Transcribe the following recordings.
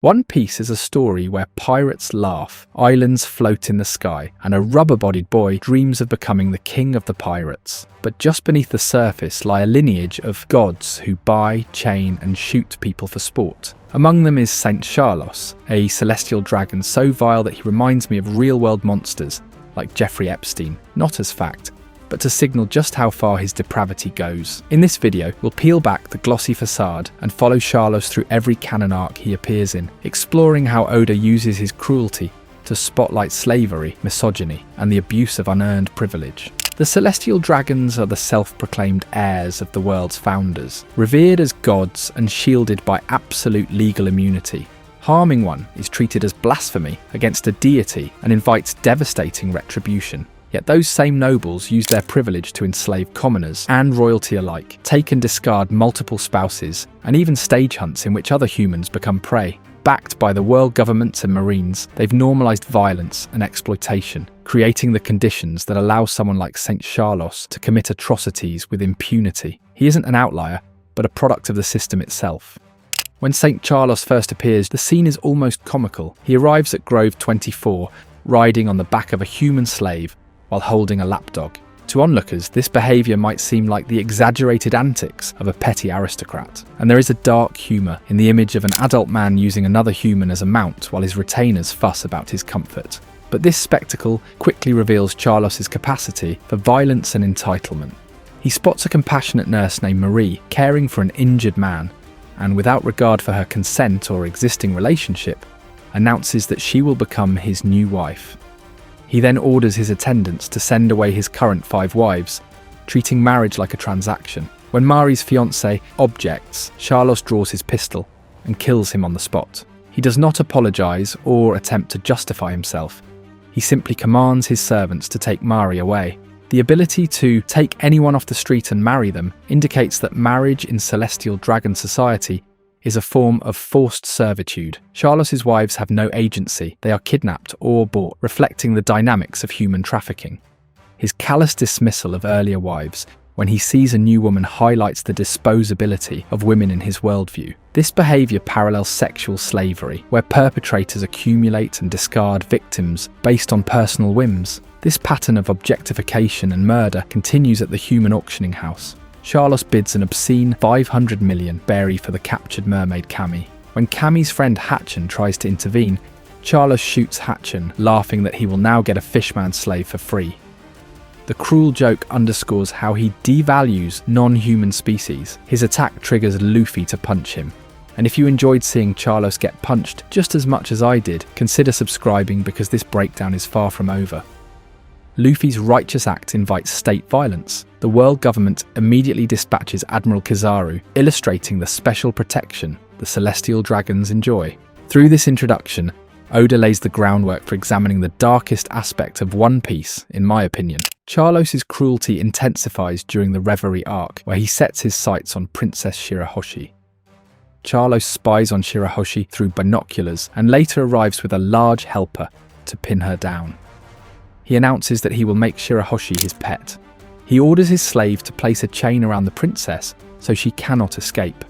One Piece is a story where pirates laugh, islands float in the sky, and a rubber-bodied boy dreams of becoming the king of the pirates. But just beneath the surface lie a lineage of gods who buy, chain, and shoot people for sport. Among them is Saint Charlos, a celestial dragon so vile that he reminds me of real-world monsters, like Jeffrey Epstein, not as fact, but to signal just how far his depravity goes. In this video, we'll peel back the glossy facade and follow Charlos through every canon arc he appears in, exploring how Oda uses his cruelty to spotlight slavery, misogyny, and the abuse of unearned privilege. The celestial dragons are the self-proclaimed heirs of the world's founders, revered as gods and shielded by absolute legal immunity. Harming one is treated as blasphemy against a deity and invites devastating retribution. Yet those same nobles use their privilege to enslave commoners and royalty alike, take and discard multiple spouses, and even stage hunts in which other humans become prey. Backed by the world governments and marines, they've normalized violence and exploitation, creating the conditions that allow someone like Saint Charlos to commit atrocities with impunity. He isn't an outlier, but a product of the system itself. When Saint Charlos first appears, the scene is almost comical. He arrives at Grove 24, riding on the back of a human slave, while holding a lapdog. To onlookers, this behaviour might seem like the exaggerated antics of a petty aristocrat, and there is a dark humour in the image of an adult man using another human as a mount while his retainers fuss about his comfort. But this spectacle quickly reveals Charlos's capacity for violence and entitlement. He spots a compassionate nurse named Marie caring for an injured man, and without regard for her consent or existing relationship, announces that she will become his new wife. He then orders his attendants to send away his current 5 wives, treating marriage like a transaction. When Mari's fiancé objects, Charlos draws his pistol and kills him on the spot. He does not apologise or attempt to justify himself. He simply commands his servants to take Mari away. The ability to take anyone off the street and marry them indicates that marriage in Celestial Dragon Society is a form of forced servitude. Charlos's wives have no agency, they are kidnapped or bought, reflecting the dynamics of human trafficking. His callous dismissal of earlier wives when he sees a new woman highlights the disposability of women in his worldview. This behaviour parallels sexual slavery, where perpetrators accumulate and discard victims based on personal whims. This pattern of objectification and murder continues at the human auctioning house. Charlos bids an obscene 500 million berry for the captured mermaid Cammy. When Cammy's friend Hatchin tries to intervene, Charlos shoots Hatchin, laughing that he will now get a fishman slave for free. The cruel joke underscores how he devalues non-human species. His attack triggers Luffy to punch him. And if you enjoyed seeing Charlos get punched just as much as I did, consider subscribing because this breakdown is far from over. Luffy's righteous act invites state violence. The world government immediately dispatches Admiral Kizaru, illustrating the special protection the celestial dragons enjoy. Through this introduction, Oda lays the groundwork for examining the darkest aspect of One Piece, in my opinion. Charlos's cruelty intensifies during the Reverie arc, where he sets his sights on Princess Shirahoshi. Charlos spies on Shirahoshi through binoculars and later arrives with a large helper to pin her down. He announces that he will make Shirahoshi his pet. He orders his slave to place a chain around the princess so she cannot escape.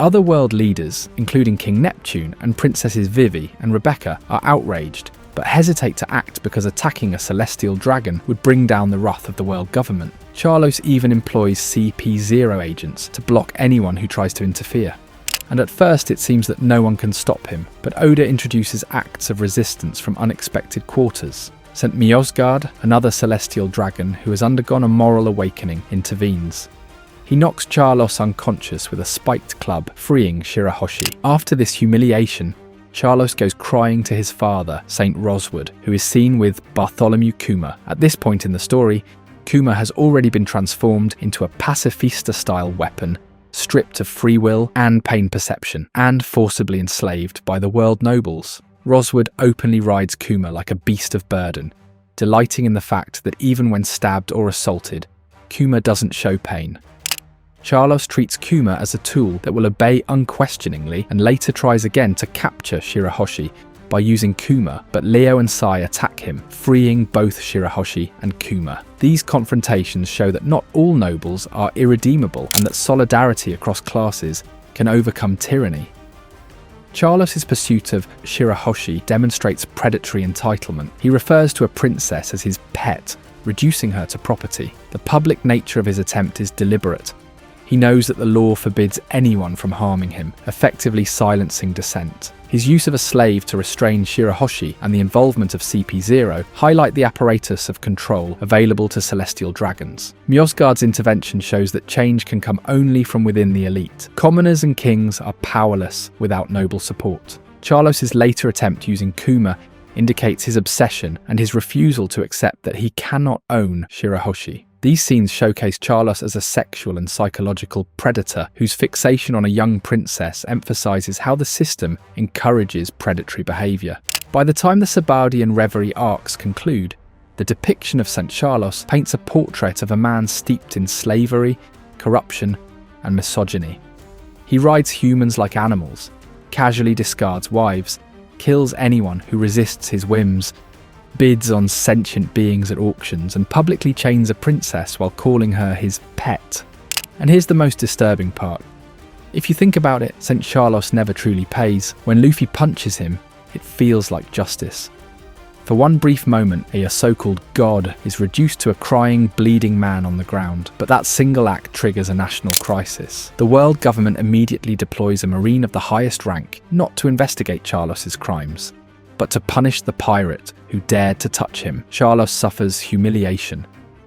Other world leaders, including King Neptune and Princesses Vivi and Rebecca, are outraged, but hesitate to act because attacking a celestial dragon would bring down the wrath of the world government. Charlos even employs CP0 agents to block anyone who tries to interfere. And at first it seems that no one can stop him, but Oda introduces acts of resistance from unexpected quarters. Saint Mjosgard, another celestial dragon who has undergone a moral awakening, intervenes. He knocks Charlos unconscious with a spiked club, freeing Shirahoshi. After this humiliation, Charlos goes crying to his father, Saint Roswood, who is seen with Bartholomew Kuma. At this point in the story, Kuma has already been transformed into a pacifista-style weapon, stripped of free will and pain perception, and forcibly enslaved by the world nobles. Roswood openly rides Kuma like a beast of burden, delighting in the fact that even when stabbed or assaulted, Kuma doesn't show pain. Charlos treats Kuma as a tool that will obey unquestioningly and later tries again to capture Shirahoshi by using Kuma, but Leo and Sai attack him, freeing both Shirahoshi and Kuma. These confrontations show that not all nobles are irredeemable and that solidarity across classes can overcome tyranny. Charlos's pursuit of Shirahoshi demonstrates predatory entitlement. He refers to a princess as his pet, reducing her to property. The public nature of his attempt is deliberate. He knows that the law forbids anyone from harming him, effectively silencing dissent. His use of a slave to restrain Shirahoshi and the involvement of CP0 highlight the apparatus of control available to celestial dragons. Mjosgard's intervention shows that change can come only from within the elite. Commoners and kings are powerless without noble support. Charlos's later attempt using Kuma indicates his obsession and his refusal to accept that he cannot own Shirahoshi. These scenes showcase Charlos as a sexual and psychological predator whose fixation on a young princess emphasizes how the system encourages predatory behavior. By the time the Sabaody and Reverie arcs conclude, the depiction of Saint Charlos paints a portrait of a man steeped in slavery, corruption, and misogyny. He rides humans like animals, casually discards wives, kills anyone who resists his whims, bids on sentient beings at auctions, and publicly chains a princess while calling her his pet. And here's the most disturbing part. If you think about it, Saint Charlos never truly pays. When Luffy punches him, it feels like justice. For one brief moment, a so-called god is reduced to a crying, bleeding man on the ground. But that single act triggers a national crisis. The world government immediately deploys a marine of the highest rank, not to investigate Charlos's crimes, but to punish the pirate who dared to touch him. Charlos suffers humiliation.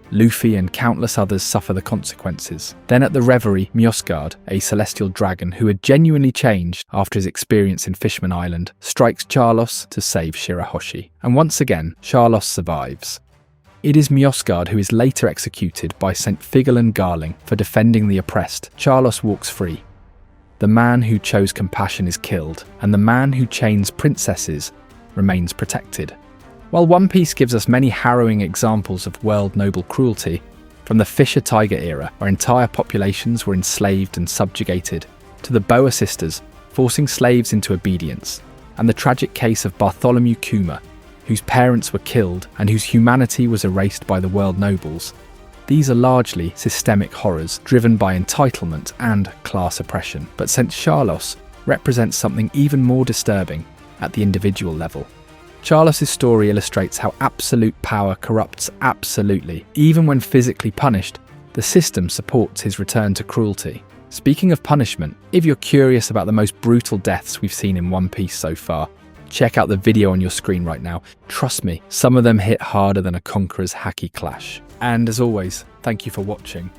Luffy and countless others suffer the consequences. Then at the Reverie, Mjosgard, a celestial dragon who had genuinely changed after his experience in Fishman Island, strikes Charlos to save Shirahoshi. And once again, Charlos survives. It is Mjosgard who is later executed by St. Figelin Garling for defending the oppressed. Charlos walks free. The man who chose compassion is killed, and the man who chains princesses remains protected. While One Piece gives us many harrowing examples of world noble cruelty, from the Fisher Tiger era, where entire populations were enslaved and subjugated, to the Boa sisters forcing slaves into obedience, and the tragic case of Bartholomew Kuma, whose parents were killed and whose humanity was erased by the world nobles, these are largely systemic horrors driven by entitlement and class oppression. But Saint Charlos represents something even more disturbing at the individual level. Charlos's story illustrates how absolute power corrupts absolutely. Even when physically punished, the system supports his return to cruelty. Speaking of punishment, if you're curious about the most brutal deaths we've seen in One Piece so far, check out the video on your screen right now. Trust me, some of them hit harder than a conqueror's hacky clash. And as always, thank you for watching.